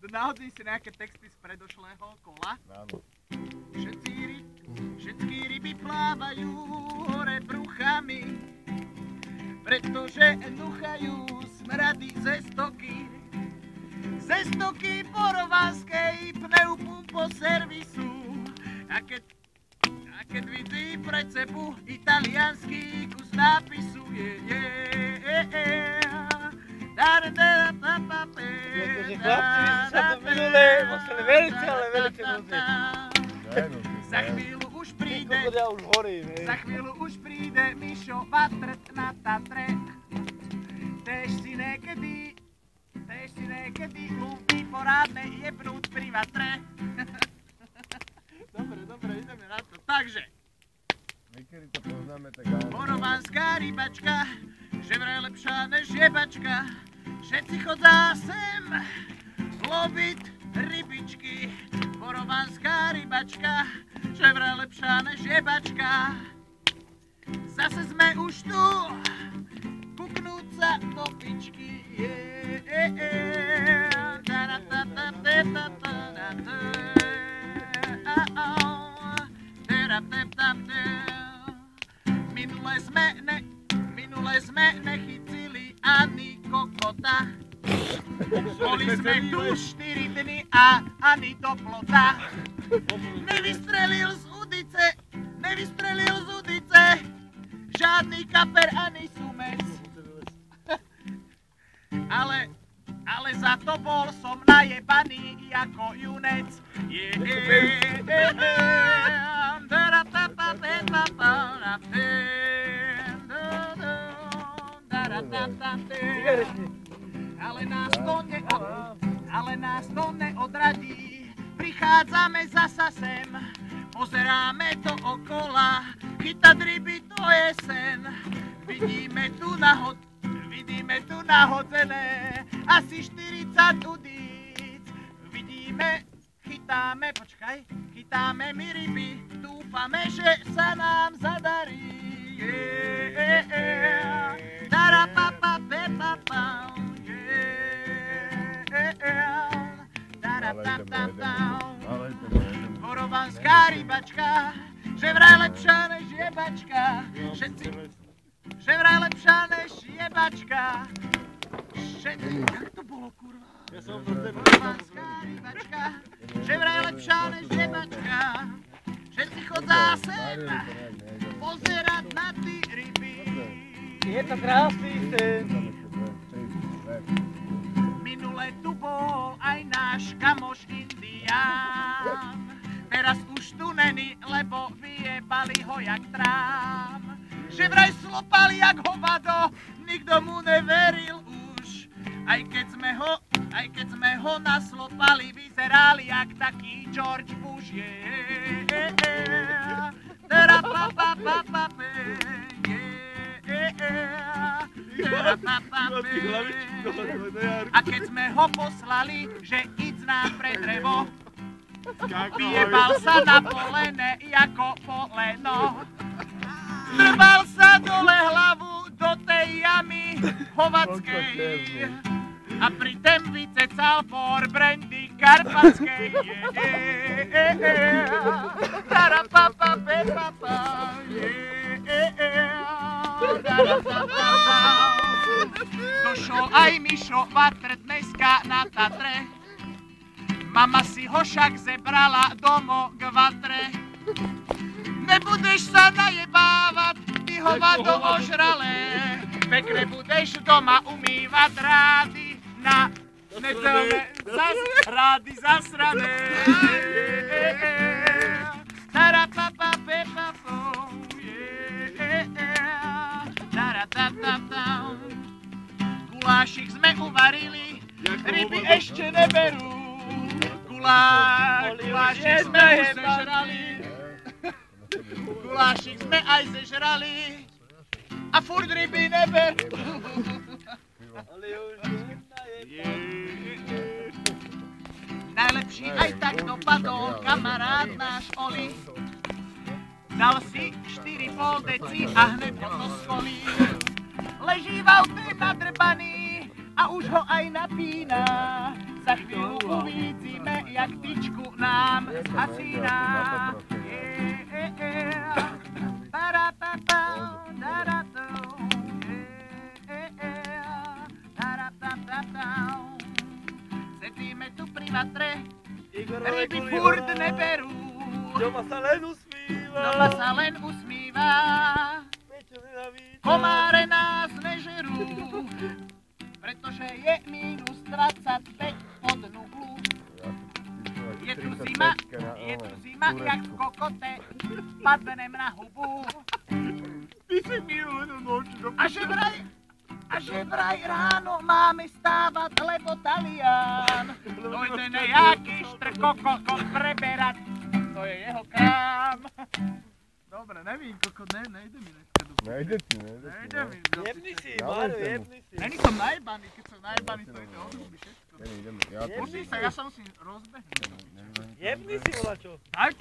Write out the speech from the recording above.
Nahodím si nejaké texty z predošlého kola. Áno. Všetky ryby plávajú hore bruchami, pretože nuchajú smrady ze stoky. Ze stoky porovanskej pneupumpo servisu. A keď vidí pred sebu italianský kus nápisu Pretože chlapci sa to minulé museli velice, ale velice musieť. Za chvíľu už príde, za chvíľu už príde Mišo Vatrt na Tatre. Tež si niekedy ľúbi porádne jebnúť pri vatre. Dobre, ideme na to. Takže. Niekedy to poznáme tak áno. Borovanská rybačka, že vraj lepšia než jebačka. Všetci chodzá sem loviť rybičky. Borovanská rybačka, že vraj lepšia než jebačka. Zase sme už tu, kuknúť sa do pičky. Minule sme nechytili ani kokota. Boli sme tu 4 dny a ani do plota. Nevystrelil z udice, žiadny kaper ani sumec. Ale za to bol som najebaný ako junec. Ale nás to neodradí, prichádzame zasa sem, pozeráme to okola, chytať ryby to je sen. Vidíme tu nahodzené asi 40 udíc. Chytáme my ryby, dúfame, že sa nám zadarí. Borovanská rybačka, že vraj lepšia než jebačka. Že vraj lepšia než jebačka. Jak to bolo, kurva? Borovanská rybačka, že vraj lepšia než jebačka. Všetci chodzá sem pozerať na ty ryby. Je to krásny sen. Minule tu bol aj náš kamoš Indián. Teraz už tu není, lebo vyjebali ho jak trám. Že vraj slopali jak hovado, nikto mu neveril už. Aj keď sme ho naslopali, vyzerali jak taký George Bush. A keď sme ho poslali, že ísť nám pre drevo, vyjebal sa na polene jako poleno. Strval sa dole hlavu do tej jamy hovackej a pritom vycecal for brandy karpatskej. Došol aj Mišo Vatrt dneska na Tatre. Mama si ho však zebrala domov k vatre. Nebudeš sa najebávať, ty hovado ožralé. Pekne budeš doma umývať rády na necelné rády zasrané. Gulášik sme uvarili, ryby ešte neberú. Gulášik sme už zežrali. Gulášik sme aj zežrali a furt ryby neberú. Najlepší aj tak dopadol kamarát náš Oli. Dal si 4,5 deci a hned ho to skolí. Leží v aute nadrbaný a už ho aj napína. za chvíľu uvidíme, jak tyčku nám zhasíná. Sedíme tu pri vatre, ryby furt neberú. Doma sa len usmíva. Doma sa len usmíva. Komáre nás nežerú, pretože je minus 25 od nulu. Je tu zima, jak v kokote, padnem na hubu. Ty si milú noč. A že vraj ráno máme stávať, lebo Talian dojde nejaký štrkokot preberať, to je jeho krám. Dobre, nevím, nejde mi dneska do púdy. Nejde ti. Jebni si, Mário, jebni si. Není som najebaný, keď som najebaný, to ide od huby všetko. Ideme, ja to Musím sa, ja sa musím rozbehnúť. Jebni si, volačo. Dajte